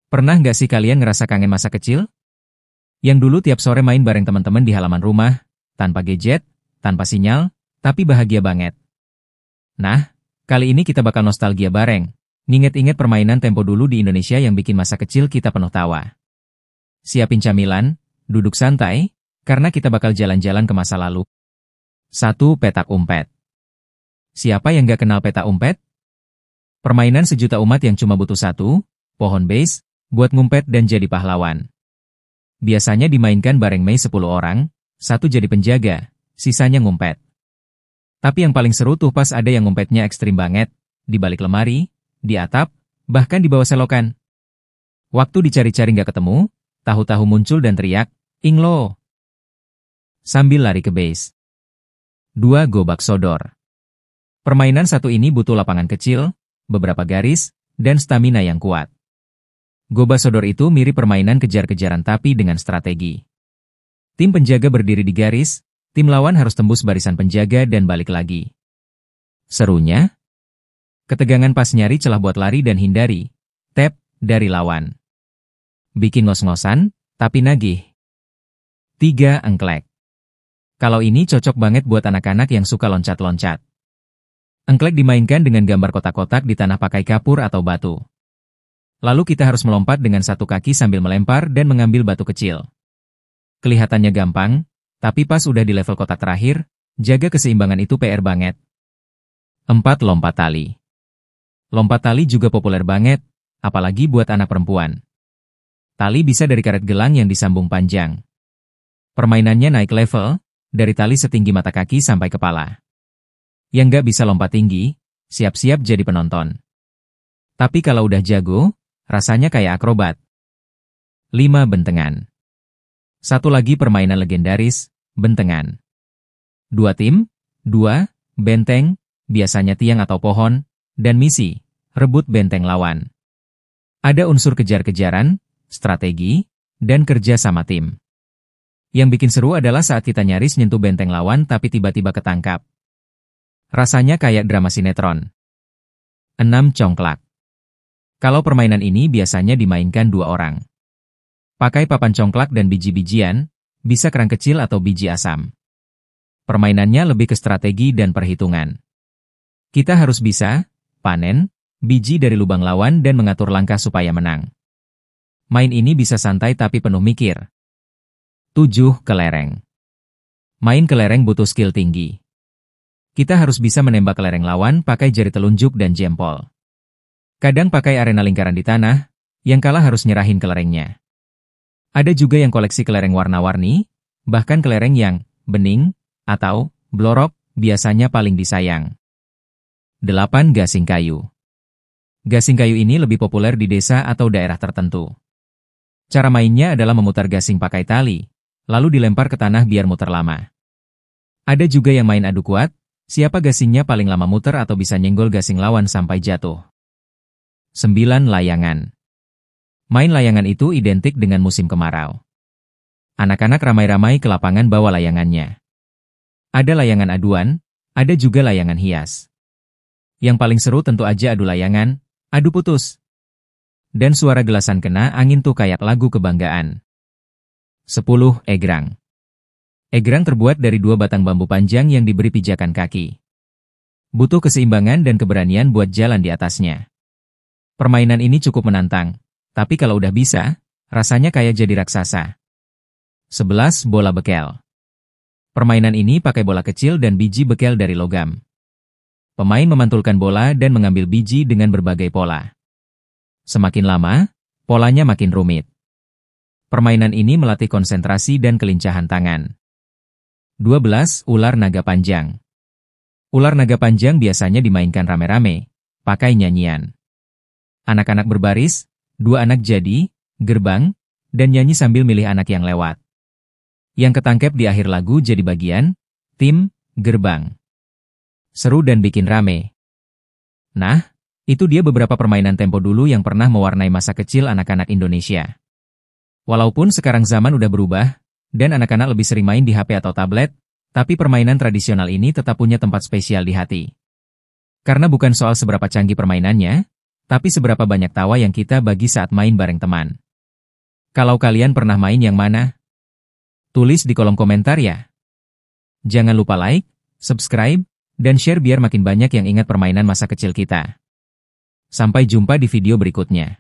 Pernah nggak sih kalian ngerasa kangen masa kecil? Yang dulu tiap sore main bareng teman-teman di halaman rumah, tanpa gadget, tanpa sinyal, tapi bahagia banget. Nah, kali ini kita bakal nostalgia bareng, nginget-inget permainan tempo dulu di Indonesia yang bikin masa kecil kita penuh tawa. Siapin camilan, duduk santai, karena kita bakal jalan-jalan ke masa lalu. 1. Petak umpet. Siapa yang nggak kenal petak umpet? Permainan sejuta umat yang cuma butuh satu, pohon base, buat ngumpet dan jadi pahlawan. Biasanya dimainkan bareng 10 orang, satu jadi penjaga, sisanya ngumpet. Tapi yang paling seru tuh pas ada yang ngumpetnya ekstrim banget, di balik lemari, di atap, bahkan di bawah selokan. Waktu dicari-cari nggak ketemu, tahu-tahu muncul dan teriak, "Inglo!" sambil lari ke base. 2. Gobak sodor. Permainan satu ini butuh lapangan kecil, beberapa garis, dan stamina yang kuat. Gobak sodor itu mirip permainan kejar-kejaran tapi dengan strategi. Tim penjaga berdiri di garis, tim lawan harus tembus barisan penjaga dan balik lagi. Serunya? Ketegangan pas nyari celah buat lari dan hindari tap dari lawan. Bikin ngos-ngosan, tapi nagih. 3. Engklek. Kalau ini cocok banget buat anak-anak yang suka loncat-loncat. Engklek dimainkan dengan gambar kotak-kotak di tanah pakai kapur atau batu. Lalu kita harus melompat dengan satu kaki sambil melempar dan mengambil batu kecil. Kelihatannya gampang, tapi pas udah di level kotak terakhir, jaga keseimbangan itu PR banget. 4. Lompat tali. Lompat tali juga populer banget, apalagi buat anak perempuan. Tali bisa dari karet gelang yang disambung panjang. Permainannya naik level, dari tali setinggi mata kaki sampai kepala. Yang nggak bisa lompat tinggi, siap-siap jadi penonton. Tapi kalau udah jago, rasanya kayak akrobat. 5. Bentengan. Satu lagi permainan legendaris, bentengan. 2 tim, 2 benteng, biasanya tiang atau pohon, dan misi, rebut benteng lawan. Ada unsur kejar-kejaran, strategi, dan kerja sama tim. Yang bikin seru adalah saat kita nyaris nyentuh benteng lawan tapi tiba-tiba ketangkap. Rasanya kayak drama sinetron. 6. Congklak. Kalau permainan ini biasanya dimainkan 2 orang. Pakai papan congklak dan biji-bijian, bisa kerang kecil atau biji asam. Permainannya lebih ke strategi dan perhitungan. Kita harus bisa panen biji dari lubang lawan dan mengatur langkah supaya menang. Main ini bisa santai tapi penuh mikir. 7. Kelereng. Main kelereng butuh skill tinggi. Kita harus bisa menembak kelereng lawan pakai jari telunjuk dan jempol. Kadang pakai arena lingkaran di tanah, yang kalah harus nyerahin kelerengnya. Ada juga yang koleksi kelereng warna-warni, bahkan kelereng yang bening atau blorok biasanya paling disayang. 8. Gasing kayu. Gasing kayu ini lebih populer di desa atau daerah tertentu. Cara mainnya adalah memutar gasing pakai tali, lalu dilempar ke tanah biar muter lama. Ada juga yang main adu kuat, siapa gasingnya paling lama muter atau bisa nyenggol gasing lawan sampai jatuh. 9. Layangan. Main layangan itu identik dengan musim kemarau. Anak-anak ramai-ramai ke lapangan bawa layangannya. Ada layangan aduan, ada juga layangan hias. Yang paling seru tentu aja adu layangan, adu putus. Dan suara gelasan kena angin tuh kayak lagu kebanggaan. 10. Egrang. Egrang terbuat dari 2 batang bambu panjang yang diberi pijakan kaki. Butuh keseimbangan dan keberanian buat jalan di atasnya. Permainan ini cukup menantang, tapi kalau udah bisa, rasanya kayak jadi raksasa. 11. Bola bekel. Permainan ini pakai bola kecil dan biji bekel dari logam. Pemain memantulkan bola dan mengambil biji dengan berbagai pola. Semakin lama, polanya makin rumit. Permainan ini melatih konsentrasi dan kelincahan tangan. 12. Ular naga panjang. Ular naga panjang biasanya dimainkan rame-rame, pakai nyanyian. Anak-anak berbaris, 2 anak jadi, gerbang, dan nyanyi sambil milih anak yang lewat. Yang ketangkep di akhir lagu jadi bagian, tim, gerbang. Seru dan bikin rame. Nah, itu dia beberapa permainan tempo dulu yang pernah mewarnai masa kecil anak-anak Indonesia. Walaupun sekarang zaman udah berubah, dan anak-anak lebih sering main di HP atau tablet, tapi permainan tradisional ini tetap punya tempat spesial di hati. Karena bukan soal seberapa canggih permainannya, Tapi seberapa banyak tawa yang kita bagi saat main bareng teman? Kalau kalian pernah main yang mana? Tulis di kolom komentar ya. Jangan lupa like, subscribe, dan share biar makin banyak yang ingat permainan masa kecil kita. Sampai jumpa di video berikutnya.